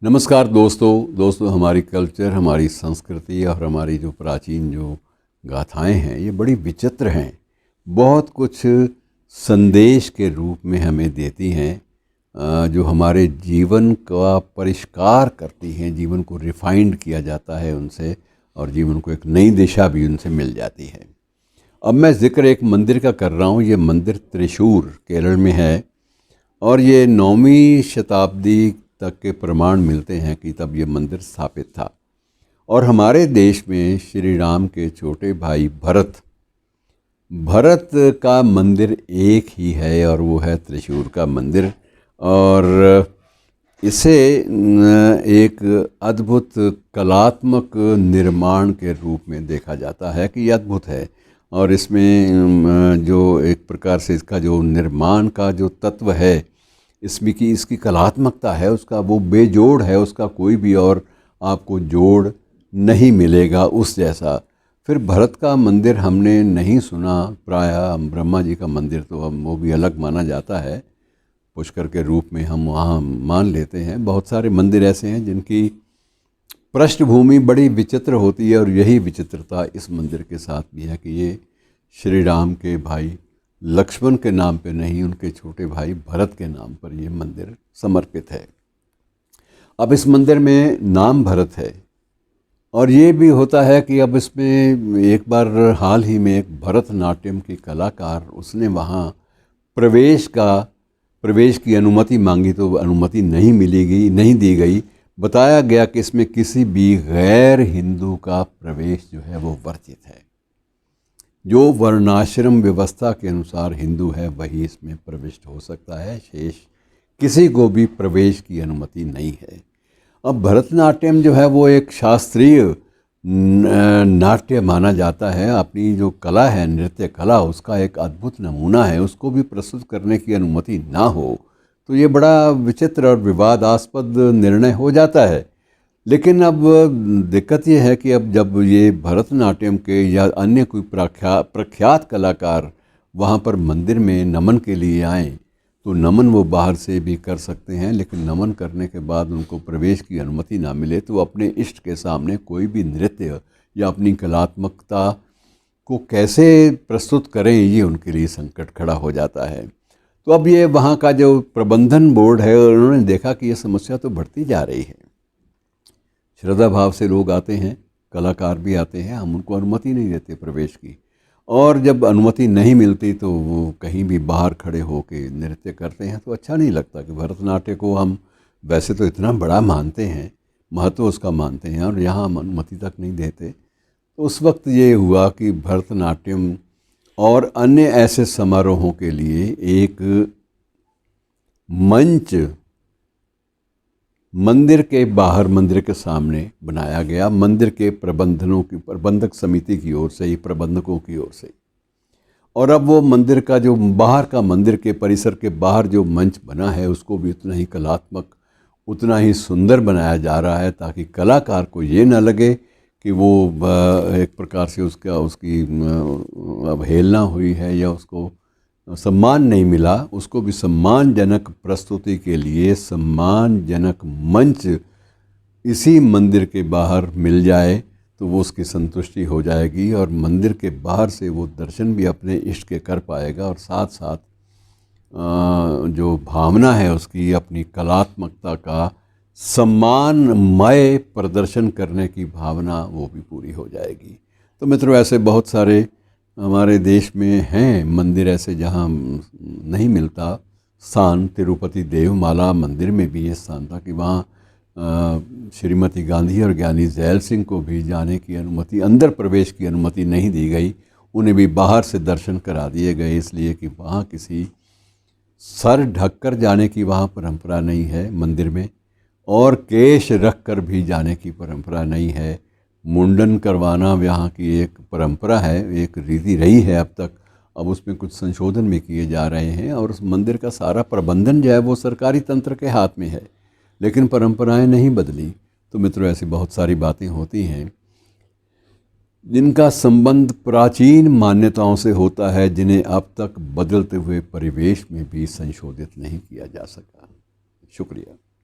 नमस्कार दोस्तों हमारी कल्चर, हमारी संस्कृति और हमारी जो प्राचीन जो गाथाएं हैं ये बड़ी विचित्र हैं। बहुत कुछ संदेश के रूप में हमें देती हैं, जो हमारे जीवन का परिष्कार करती हैं। जीवन को रिफाइंड किया जाता है उनसे और जीवन को एक नई दिशा भी उनसे मिल जाती है। अब मैं जिक्र एक मंदिर का कर रहा हूँ। ये मंदिर त्रिशूर केरल में है और ये 9वीं शताब्दी तक के प्रमाण मिलते हैं कि तब ये मंदिर स्थापित था। और हमारे देश में श्री राम के छोटे भाई भरत का मंदिर एक ही है और वो है त्रिशूर का मंदिर। और इसे एक अद्भुत कलात्मक निर्माण के रूप में देखा जाता है कि ये अद्भुत है। और इसमें जो एक प्रकार से इसका जो निर्माण का जो तत्व है, इसमें की इसकी कलात्मकता है, उसका वो बेजोड़ है, उसका कोई भी और आपको जोड़ नहीं मिलेगा उस जैसा। फिर भरत का मंदिर हमने नहीं सुना, प्रायः ब्रह्मा जी का मंदिर तो हम वो भी अलग माना जाता है, पुष्कर के रूप में हम वहाँ मान लेते हैं। बहुत सारे मंदिर ऐसे हैं जिनकी पृष्ठभूमि बड़ी विचित्र होती है और यही विचित्रता इस मंदिर के साथ भी है कि ये श्री राम के भाई लक्ष्मण के नाम पे नहीं, उनके छोटे भाई भरत के नाम पर ये मंदिर समर्पित है। अब इस मंदिर में नाम भरत है और ये भी होता है कि अब इसमें एक बार हाल ही में एक भरतनाट्यम की कलाकार, उसने वहाँ प्रवेश की अनुमति मांगी तो अनुमति नहीं दी गई। बताया गया कि इसमें किसी भी गैर हिंदू का प्रवेश जो है वो वर्जित है। जो वर्णाश्रम व्यवस्था के अनुसार हिंदू है वही इसमें प्रविष्ट हो सकता है, शेष किसी को भी प्रवेश की अनुमति नहीं है। अब भरतनाट्यम जो है वो एक शास्त्रीय नाट्य माना जाता है। अपनी जो कला है, नृत्य कला, उसका एक अद्भुत नमूना है। उसको भी प्रस्तुत करने की अनुमति ना हो तो ये बड़ा विचित्र और विवादास्पद निर्णय हो जाता है। लेकिन अब दिक्कत ये है कि अब जब ये भरतनाट्यम के या अन्य कोई प्रख्यात कलाकार वहाँ पर मंदिर में नमन के लिए आएँ तो नमन वो बाहर से भी कर सकते हैं, लेकिन नमन करने के बाद उनको प्रवेश की अनुमति ना मिले तो अपने इष्ट के सामने कोई भी नृत्य या अपनी कलात्मकता को कैसे प्रस्तुत करें, ये उनके लिए संकट खड़ा हो जाता है। तो अब ये वहाँ का जो प्रबंधन बोर्ड है, उन्होंने देखा कि ये समस्या तो बढ़ती जा रही है। श्रद्धा भाव से लोग आते हैं, कलाकार भी आते हैं, हम उनको अनुमति नहीं देते प्रवेश की। और जब अनुमति नहीं मिलती तो वो कहीं भी बाहर खड़े होकर नृत्य करते हैं तो अच्छा नहीं लगता। कि भरतनाट्य को हम वैसे तो इतना बड़ा मानते हैं, महत्व उसका मानते हैं, और यहाँ हम अनुमति तक नहीं देते। तो उस वक्त ये हुआ कि भरतनाट्यम और अन्य ऐसे समारोहों के लिए एक मंच मंदिर के बाहर, मंदिर के सामने बनाया गया, मंदिर के प्रबंधक समिति की ओर से ही, प्रबंधकों की ओर से। और अब वो मंदिर का जो बाहर का, मंदिर के परिसर के बाहर जो मंच बना है उसको भी उतना ही कलात्मक, उतना ही सुंदर बनाया जा रहा है ताकि कलाकार को ये ना लगे कि वो एक प्रकार से उसकी अवहेलना हुई है या उसको सम्मान नहीं मिला। उसको भी सम्मानजनक प्रस्तुति के लिए सम्मानजनक मंच इसी मंदिर के बाहर मिल जाए तो वो उसकी संतुष्टि हो जाएगी और मंदिर के बाहर से वो दर्शन भी अपने इष्ट के कर पाएगा और साथ साथ जो भावना है उसकी, अपनी कलात्मकता का सम्मानमय प्रदर्शन करने की भावना, वो भी पूरी हो जाएगी। तो मित्रों, ऐसे बहुत सारे हमारे देश में हैं मंदिर ऐसे जहाँ नहीं मिलता स्थान। तिरुपति देवमाला मंदिर में भी ये स्थान था कि वहाँ श्रीमती गांधी और ज्ञानी जैल सिंह को भी जाने की अनुमति, अंदर प्रवेश की अनुमति नहीं दी गई। उन्हें भी बाहर से दर्शन करा दिए गए, इसलिए कि वहाँ किसी सर ढककर जाने की वहाँ परंपरा नहीं है मंदिर में, और केश रख कर भी जाने की परंपरा नहीं है। मुंडन करवाना यहाँ की एक परंपरा है, एक रीति रही है अब तक। अब उसमें कुछ संशोधन भी किए जा रहे हैं और उस मंदिर का सारा प्रबंधन जो है वो सरकारी तंत्र के हाथ में है, लेकिन परंपराएं नहीं बदली। तो मित्रों, ऐसी बहुत सारी बातें होती हैं जिनका संबंध प्राचीन मान्यताओं से होता है, जिन्हें अब तक बदलते हुए परिवेश में भी संशोधित नहीं किया जा सका। शुक्रिया।